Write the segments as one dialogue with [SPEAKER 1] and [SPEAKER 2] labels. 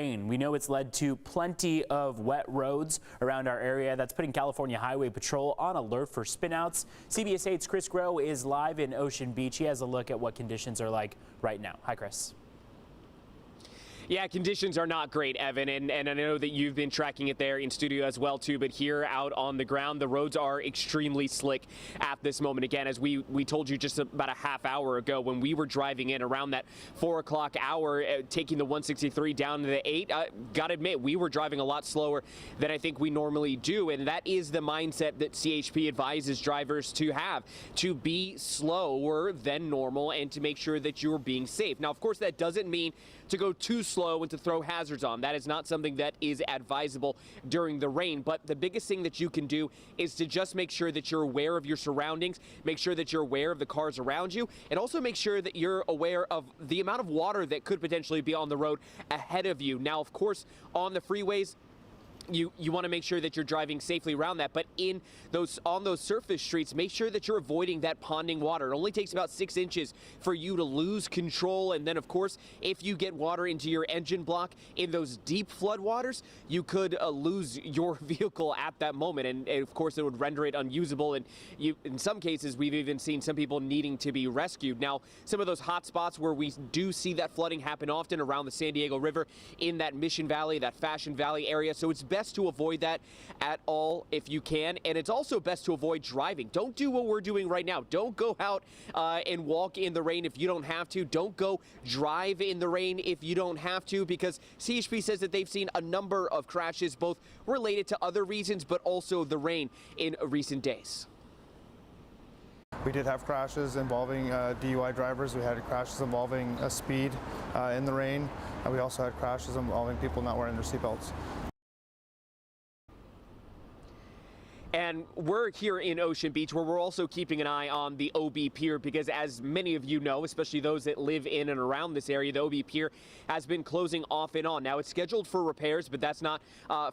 [SPEAKER 1] We know it's led to plenty of wet roads around our area. That's putting California Highway Patrol on alert for spinouts. CBS 8's Chris Groh is live in Ocean Beach. He has a look at what conditions are like right now. Hi, Chris.
[SPEAKER 2] Yeah, conditions are not great, Evan, and I know that you've been tracking it there in studio as well, too, but here out on the ground, the roads are extremely slick at this moment. Again, as we told you just about a half hour ago when we were driving in around that 4 o'clock hour, taking the 163 down to the 8, gotta admit, we were driving a lot slower than I think we normally do, and that is the mindset that CHP advises drivers to have, to be slower than normal and to make sure that you're being safe. Now, of course, that doesn't mean to go too slow and to throw hazards on. That is not something that is advisable during the rain, but the biggest thing that you can do is to just make sure that you're aware of your surroundings, make sure that you're aware of the cars around you, and also make sure that you're aware of the amount of water that could potentially be on the road ahead of you. Now, of course, on the freeways, you want to make sure that you're driving safely around that, but on those surface streets, make sure that you're avoiding that ponding water. It only takes about 6 inches for you to lose control, and then of course, if you get water into your engine block in those deep flood waters, you could lose your vehicle at that moment, and of course it would render it unusable, and in some cases we've even seen some people needing to be rescued. Now, some of those hot spots where we do see that flooding happen often around the San Diego River in that Mission Valley, that Fashion Valley area, so it's best to avoid that at all if you can, and it's also best to avoid driving. Don't do what we're doing right now. Don't go out and walk in the rain if you don't have to. Don't go drive in the rain if you don't have to, because CHP says that they've seen a number of crashes, both related to other reasons but also the rain in recent days.
[SPEAKER 3] We did have crashes involving DUI drivers. We had crashes involving speed in the rain. We also had crashes involving people not wearing their seatbelts.
[SPEAKER 2] And we're here in Ocean Beach, where we're also keeping an eye on the OB Pier, because as many of you know, especially those that live in and around this area, the OB Pier has been closing off and on. Now, it's scheduled for repairs, but that's not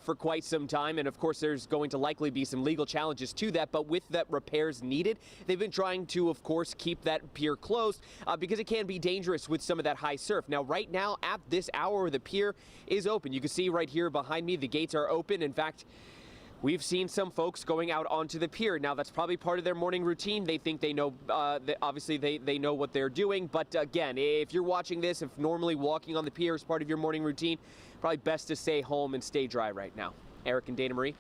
[SPEAKER 2] for quite some time. And of course, there's going to likely be some legal challenges to that. But with that repairs needed, they've been trying to, of course, keep that pier closed because it can be dangerous with some of that high surf. Now, right now, at this hour, the pier is open. You can see right here behind me, the gates are open. In fact, we've seen some folks going out onto the pier. Now, that's probably part of their morning routine. They think they know, obviously they know what they're doing. But again, if you're watching this, if normally walking on the pier is part of your morning routine, probably best to stay home and stay dry right now. Eric and Dana Marie.